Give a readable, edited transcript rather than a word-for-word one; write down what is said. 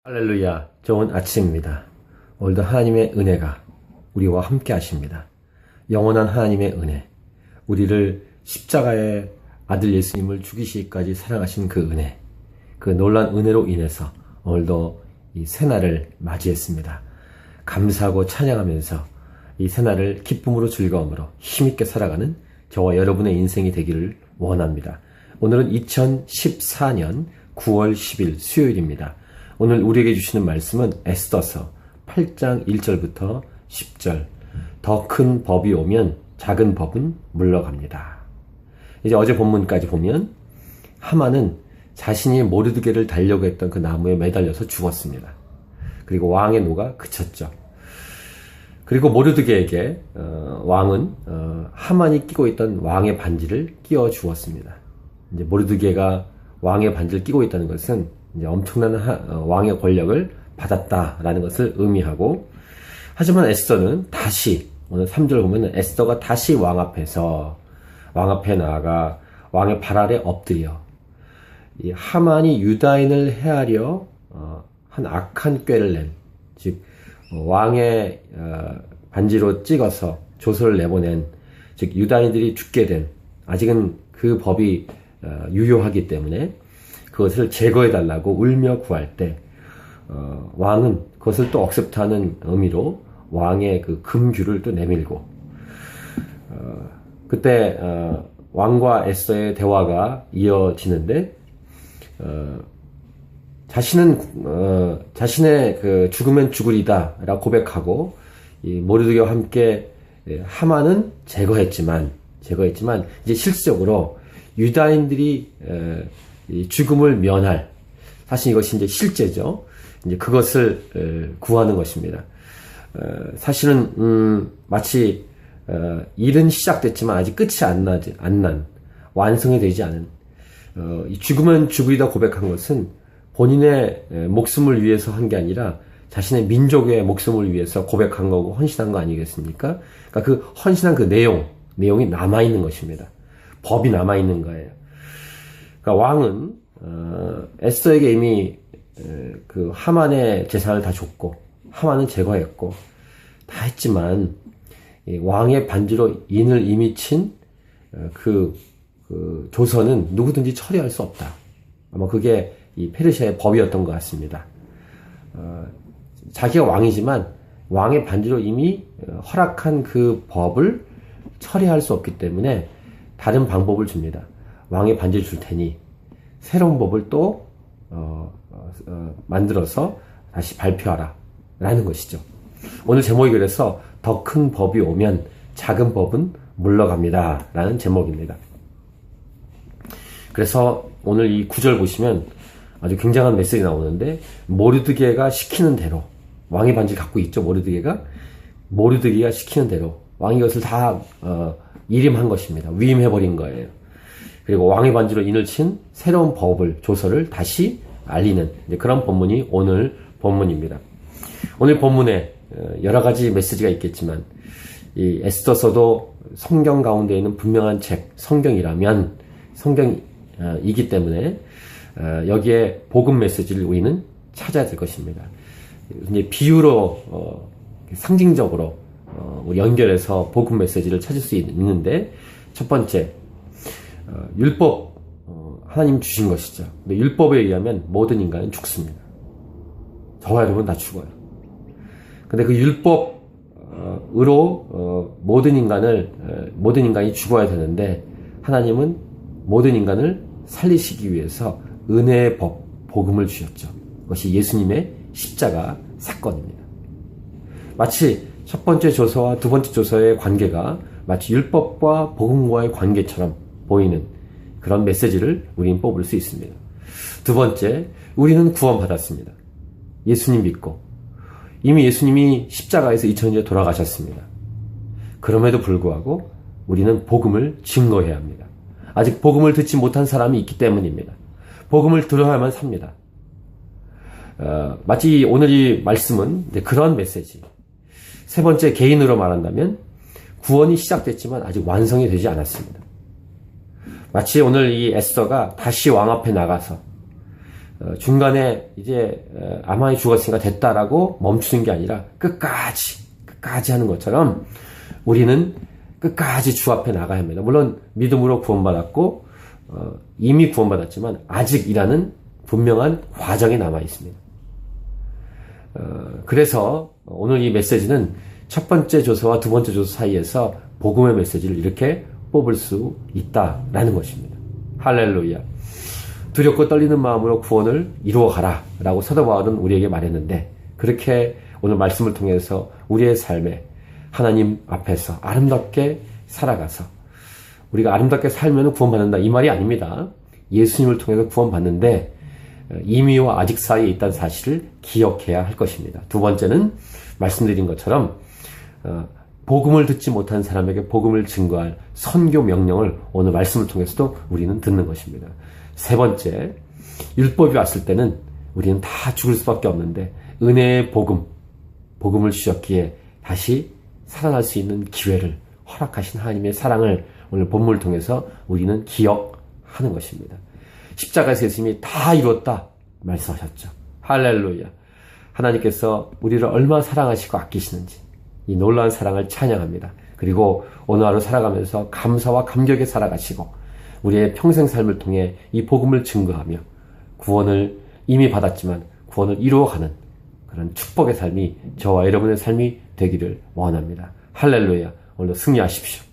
할렐루야, 좋은 아침입니다. 오늘도 하나님의 은혜가 우리와 함께 하십니다. 영원한 하나님의 은혜, 우리를 십자가의 아들 예수님을 죽이시기까지 사랑하신 그 은혜, 그 놀라운 은혜로 인해서 오늘도 이 새날을 맞이했습니다. 감사하고 찬양하면서 이 새날을 기쁨으로 즐거움으로 힘있게 살아가는 저와 여러분의 인생이 되기를 원합니다. 오늘은 2014년 9월 10일 수요일입니다. 오늘 우리에게 주시는 말씀은 에스더서 8장 1절부터 10절. 더 큰 법이 오면 작은 법은 물러갑니다. 이제 어제 본문까지 보면 하만은 자신이 모르드게를 달려고 했던 그 나무에 매달려서 죽었습니다. 그리고 왕의 노가 그쳤죠. 그리고 모르드게에게 왕은 하만이 끼고 있던 왕의 반지를 끼워 주었습니다. 이제 모르드게가 왕의 반지를 끼고 있다는 것은 이제 엄청난 왕의 권력을 받았다라는 것을 의미하고, 하지만 에스더는 다시 오늘 3절 보면 에스더가 다시 왕 앞에 나아가 왕의 발 아래 엎드려 이 하만이 유다인을 해하려 한 악한 꾀를 낸, 즉 왕의 반지로 찍어서 조서를 내보낸, 즉 유다인들이 죽게 된, 아직은 그 법이 유효하기 때문에 그것을 제거해달라고 울며 구할 때 왕은 그것을 또 억셉트하는 의미로 왕의 그 금규를 또 내밀고, 그때 왕과 에스더의 대화가 이어지는데 자신의 그 죽으면 죽으리다 라고 고백하고, 이 모르드게와 함께 하만은 제거했지만 이제 실질적으로 유다인들이 이 죽음을 면할, 사실 이것이 이제 실제죠. 이제 그것을 구하는 것입니다. 사실은 마치 일은 시작됐지만 아직 끝이 안 난, 완성이 되지 않은, 이 죽으면 죽으리다 고백한 것은 본인의 목숨을 위해서 한 게 아니라 자신의 민족의 목숨을 위해서 고백한 거고 헌신한 거 아니겠습니까? 그러니까 그 헌신한 그 내용이 남아있는 것입니다. 법이 남아있는 거예요. 그러니까 왕은 에스더에게 이미 그 하만의 재산을 다 줬고 하만은 제거했고 다 했지만, 왕의 반지로 인을 이미 친 그 조서는 누구든지 처리할 수 없다. 아마 그게 이 페르시아의 법이었던 것 같습니다. 자기가 왕이지만 왕의 반지로 이미 허락한 그 법을 처리할 수 없기 때문에 다른 방법을 줍니다. 왕의 반지를 줄 테니 새로운 법을 또 만들어서 다시 발표하라 라는 것이죠. 오늘 제목이 그래서 더 큰 법이 오면 작은 법은 물러갑니다 라는 제목입니다. 그래서 오늘 이 9절 보시면 아주 굉장한 메시지 나오는데, 모르드게가 시키는 대로, 왕의 반지를 갖고 있죠. 모르드게가 시키는 대로 왕이 이것을 다 일임한 것입니다. 위임해버린 거예요. 그리고 왕의 반지로 인을 친 새로운 조서를 다시 알리는 그런 본문이 오늘 본문입니다. 오늘 본문에 여러 가지 메시지가 있겠지만, 이 에스더서도 성경 가운데 있는 분명한 책, 성경이기 때문에 여기에 복음 메시지를 우리는 찾아야 될 것입니다. 이제 비유로 상징적으로 연결해서 복음 메시지를 찾을 수 있는데, 첫 번째, 율법, 하나님 주신 것이죠. 근데 율법에 의하면 모든 인간은 죽습니다. 저와 여러분 다 죽어요. 근데 그 율법으로 모든 인간이 죽어야 되는데, 하나님은 모든 인간을 살리시기 위해서 은혜의 복음을 주셨죠. 그것이 예수님의 십자가 사건입니다. 마치 첫 번째 조서와 두 번째 조서의 관계가 마치 율법과 복음과의 관계처럼 보이는 그런 메시지를 우리는 뽑을 수 있습니다. 두 번째, 우리는 구원받았습니다. 예수님 믿고 이미 예수님이 십자가에서 2000년 돌아가셨습니다. 그럼에도 불구하고 우리는 복음을 증거해야 합니다. 아직 복음을 듣지 못한 사람이 있기 때문입니다. 복음을 들어야만 삽니다. 마치 오늘 이 말씀은 그런 메시지. 세 번째, 개인으로 말한다면 구원이 시작됐지만 아직 완성이 되지 않았습니다. 마치 오늘 이 에스더가 다시 왕 앞에 나가서 중간에 이제 아마이 죽었으니까 됐다라고 멈추는 게 아니라 끝까지 하는 것처럼 우리는 끝까지 주 앞에 나가야 합니다. 물론 믿음으로 구원받았고 이미 구원받았지만 아직이라는 분명한 과정이 남아 있습니다. 그래서 오늘 이 메시지는 첫 번째 조서와 두 번째 조서 사이에서 복음의 메시지를 이렇게 뽑을 수 있다라는 것입니다. 할렐루야. 두렵고 떨리는 마음으로 구원을 이루어가라 라고 사도 바울은 우리에게 말했는데, 그렇게 오늘 말씀을 통해서 우리의 삶에 하나님 앞에서 아름답게 살아가서 우리가 아름답게 살면 구원받는다 이 말이 아닙니다. 예수님을 통해서 구원받는데 이미와 아직 사이에 있다는 사실을 기억해야 할 것입니다. 두 번째는 말씀드린 것처럼 복음을 듣지 못한 사람에게 복음을 증거할 선교 명령을 오늘 말씀을 통해서도 우리는 듣는 것입니다. 세 번째, 율법이 왔을 때는 우리는 다 죽을 수밖에 없는데 은혜의 복음을 주셨기에 다시 살아날 수 있는 기회를 허락하신 하나님의 사랑을 오늘 본문을 통해서 우리는 기억하는 것입니다. 십자가에서 예수님이 다 이루었다 말씀하셨죠. 할렐루야. 하나님께서 우리를 얼마나 사랑하시고 아끼시는지 이 놀라운 사랑을 찬양합니다. 그리고 오늘 하루 살아가면서 감사와 감격에 살아가시고 우리의 평생 삶을 통해 이 복음을 증거하며 구원을 이미 받았지만 구원을 이루어가는 그런 축복의 삶이 저와 여러분의 삶이 되기를 원합니다. 할렐루야. 오늘도 승리하십시오.